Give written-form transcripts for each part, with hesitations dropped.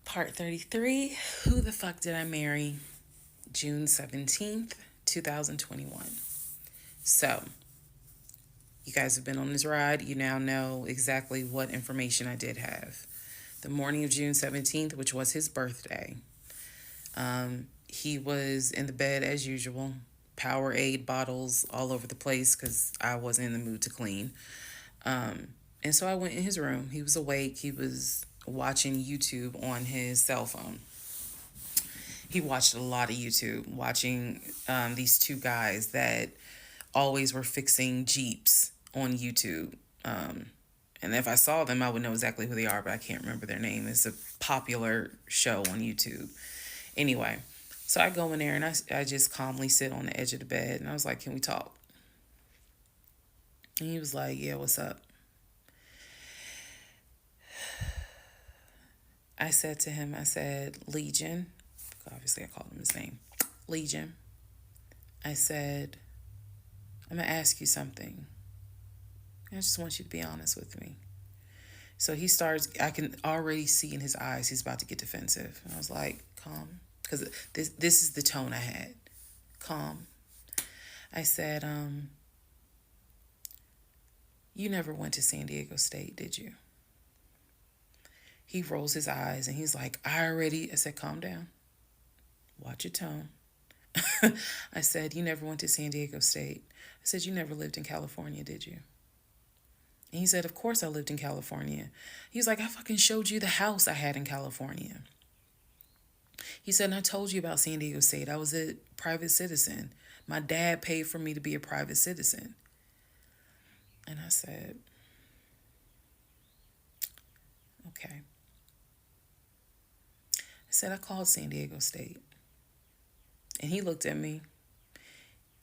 Part 33, Who the Fuck Did I Marry? June 17th, 2021. So, you guys have been on this ride. You now know exactly what information I did have. The morning of June 17th, which was his birthday, he was in the bed as usual. Powerade bottles all over the place because I wasn't in the mood to clean. And so I went in his room. He was awake. He was watching YouTube on his cell phone. He watched a lot of YouTube, watching these two guys that always were fixing Jeeps on YouTube. And if I saw them, I would know exactly who they are, but I can't remember their name. It's a popular show on YouTube. Anyway, so I go in there and I just calmly sit on the edge of the bed and I was like, "Can we talk?" And he was like, "Yeah, what's up?" I said to him, I said, "Legion," obviously I called him his name, "Legion." I said, "I'm going to ask you something. I just want you to be honest with me." So he starts, I can already see in his eyes, he's about to get defensive. And I was like, "Calm." Because this is the tone I had. "Calm." I said, "You never went to San Diego State, did you?" He rolls his eyes and he's like, I said, "Calm down. Watch your tone." I said, "You never went to San Diego State." I said, "You never lived in California, did you?" And he said, "Of course I lived in California." He was like, "I fucking showed you the house I had in California." He said, "And I told you about San Diego State. I was a private citizen. My dad paid for me to be a private citizen." And I said, "Okay." I said, "I called San Diego State." And he looked at me.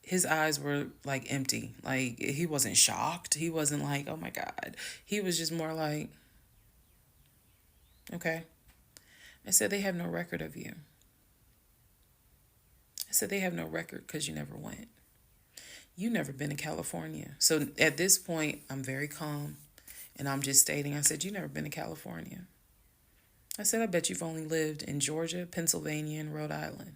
His eyes were like empty. Like he wasn't shocked. He wasn't like, "Oh my God." He was just more like, "Okay." I said, "They have no record of you." I said, "They have no record because you never went. You never been to California." So at this point, I'm very calm and I'm just stating, I said, "You never been to California." I said, "I bet you've only lived in Georgia, Pennsylvania, and Rhode Island."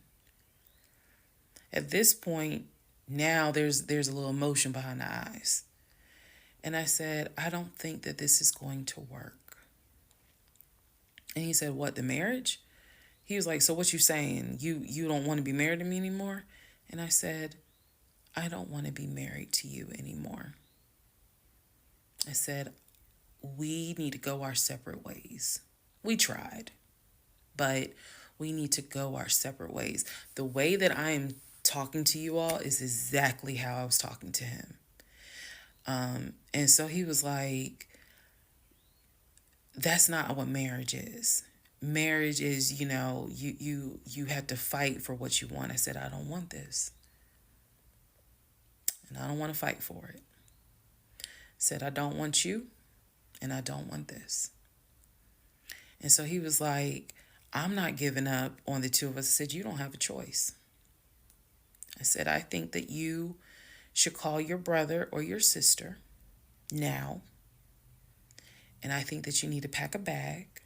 At this point, now there's a little emotion behind the eyes. And I said, "I don't think that this is going to work." And he said, "What, the marriage?" He was like, "So what you saying? You don't want to be married to me anymore?" And I said, "I don't want to be married to you anymore." I said, "We need to go our separate ways. We tried, but we need to go our separate ways." The way that I am talking to you all is exactly how I was talking to him. And so he was like, "That's not what marriage is. Marriage is, you have to fight for what you want." I said, "I don't want this. And I don't want to fight for it." I said, "I don't want you and I don't want this." And so he was like, "I'm not giving up on the two of us." I said, "You don't have a choice." I said, "I think that you should call your brother or your sister now. And I think that you need to pack a bag.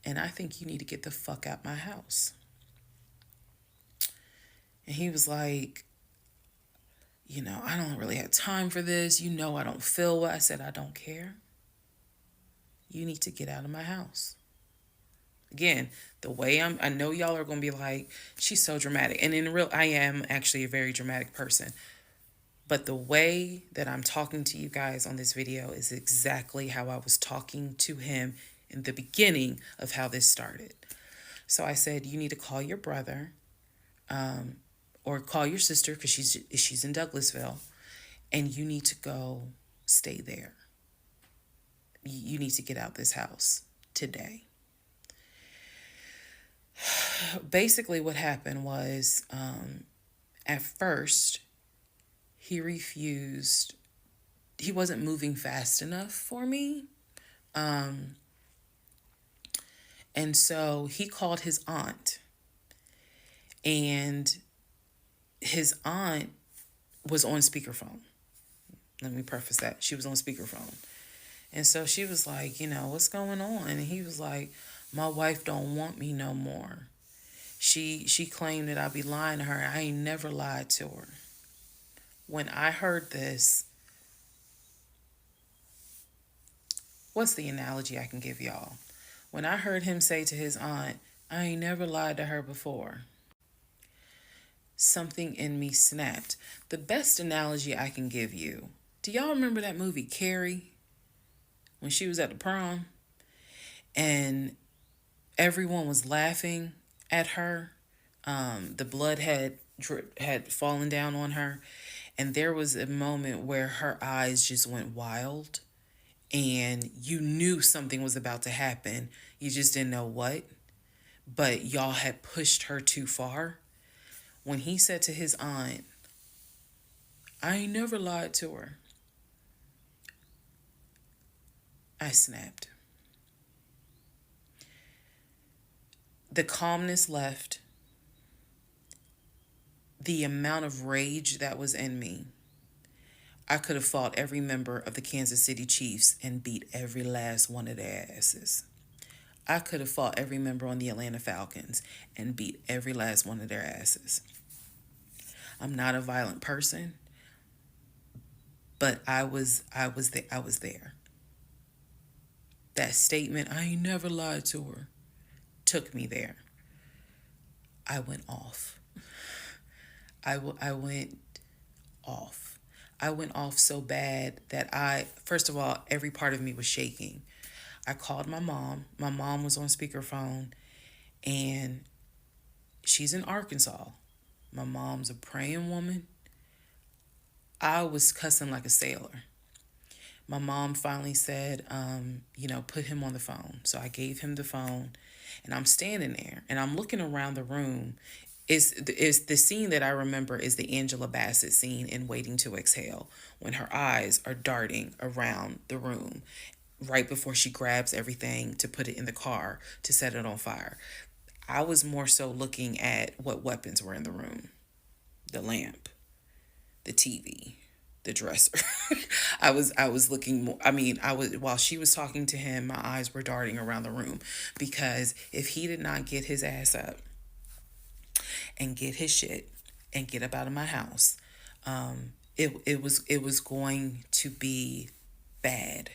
And I think you need to get the fuck out my house." And he was like, "I don't really have time for this. I don't feel well." I said, "I don't care. You need to get out of my house." Again, the way I know y'all are going to be like, "She's so dramatic." And in real, I am actually a very dramatic person. But the way that I'm talking to you guys on this video is exactly how I was talking to him in the beginning of how this started. So I said, "You need to call your brother, or call your sister because she's in Douglasville, and you need to go stay there. You need to get out this house today." Basically, what happened was, at first, he refused. He wasn't moving fast enough for me. And so he called his aunt. And his aunt was on speakerphone. Let me preface that. She was on speakerphone. And so she was like, "What's going on?" And he was like, My wife don't want me no more. She claimed that I be lying to her. I ain't never lied to her. When I heard this, what's the analogy I can give y'all? When I heard him say to his aunt, I ain't never lied to her before, something in me snapped. The best analogy I can give you, do y'all remember that movie Carrie? When she was at the prom and everyone was laughing at her. The blood had fallen down on her, and there was a moment where her eyes just went wild, and you knew something was about to happen. You just didn't know what, but y'all had pushed her too far. When he said to his aunt, I ain't never lied to her, I snapped. The calmness left, the amount of rage that was in me. I could have fought every member of the Kansas City Chiefs and beat every last one of their asses. I could have fought every member on the Atlanta Falcons and beat every last one of their asses. I'm not a violent person, but I was there. That statement, I ain't never lied to her, took me there. I went off. I went off. I went off so bad that first of all, every part of me was shaking. I called my mom. My mom was on speakerphone, and she's in Arkansas. My mom's a praying woman. I was cussing like a sailor. My mom finally said, put him on the phone. So I gave him the phone, and I'm standing there, and I'm looking around the room. Is the scene that I remember is the Angela Bassett scene in Waiting to Exhale, when her eyes are darting around the room right before she grabs everything to put it in the car to set it on fire. I was more so looking at what weapons were in the room: the lamp, the TV, the dresser. I was looking more. While she was talking to him, my eyes were darting around the room, because if he did not get his ass up and get his shit and get up out of my house, it was going to be bad.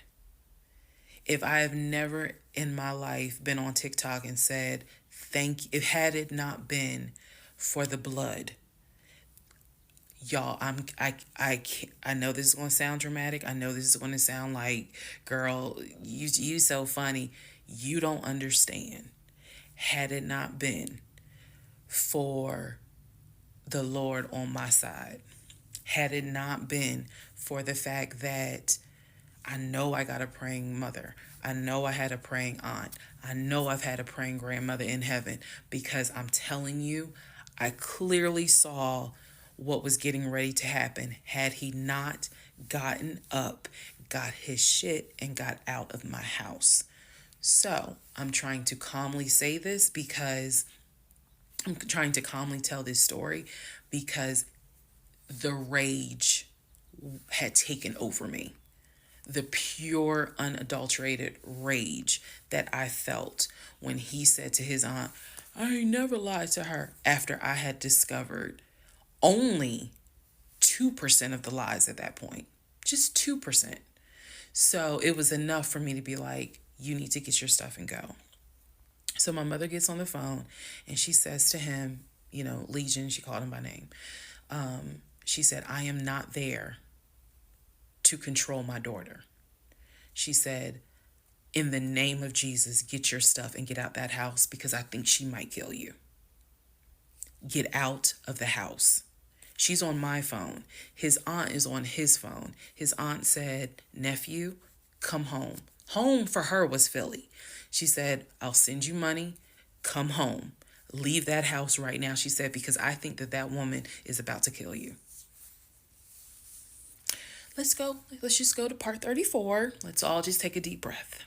If I have never in my life been on TikTok and said thank you, if had it not been for the blood, y'all, I know this is gonna sound dramatic. I know this is gonna sound like, girl, you so funny. You don't understand. Had it not been for the Lord on my side, had it not been for the fact that I know I got a praying mother, I know I had a praying aunt, I know I've had a praying grandmother in heaven, because I'm telling you, I clearly saw what was getting ready to happen had he not gotten up, got his shit, and got out of my house. So I'm trying to calmly say this because I'm trying to calmly tell this story because the rage had taken over me. The pure, unadulterated rage that I felt when he said to his aunt, I ain't never lied to her, after I had discovered only 2% of the lies at that point. Just 2%. So it was enough for me to be like, you need to get your stuff and go. So my mother gets on the phone and she says to him, Legion, she called him by name. She said, I am not there to control my daughter. She said, in the name of Jesus, get your stuff and get out that house, because I think she might kill you. Get out of the house. She's on my phone. His aunt is on his phone. His aunt said, nephew, come home. Home for her was Philly. She said, I'll send you money. Come home. Leave that house right now, she said, because I think that woman is about to kill you. Let's go. Let's just go to part 34. Let's all just take a deep breath.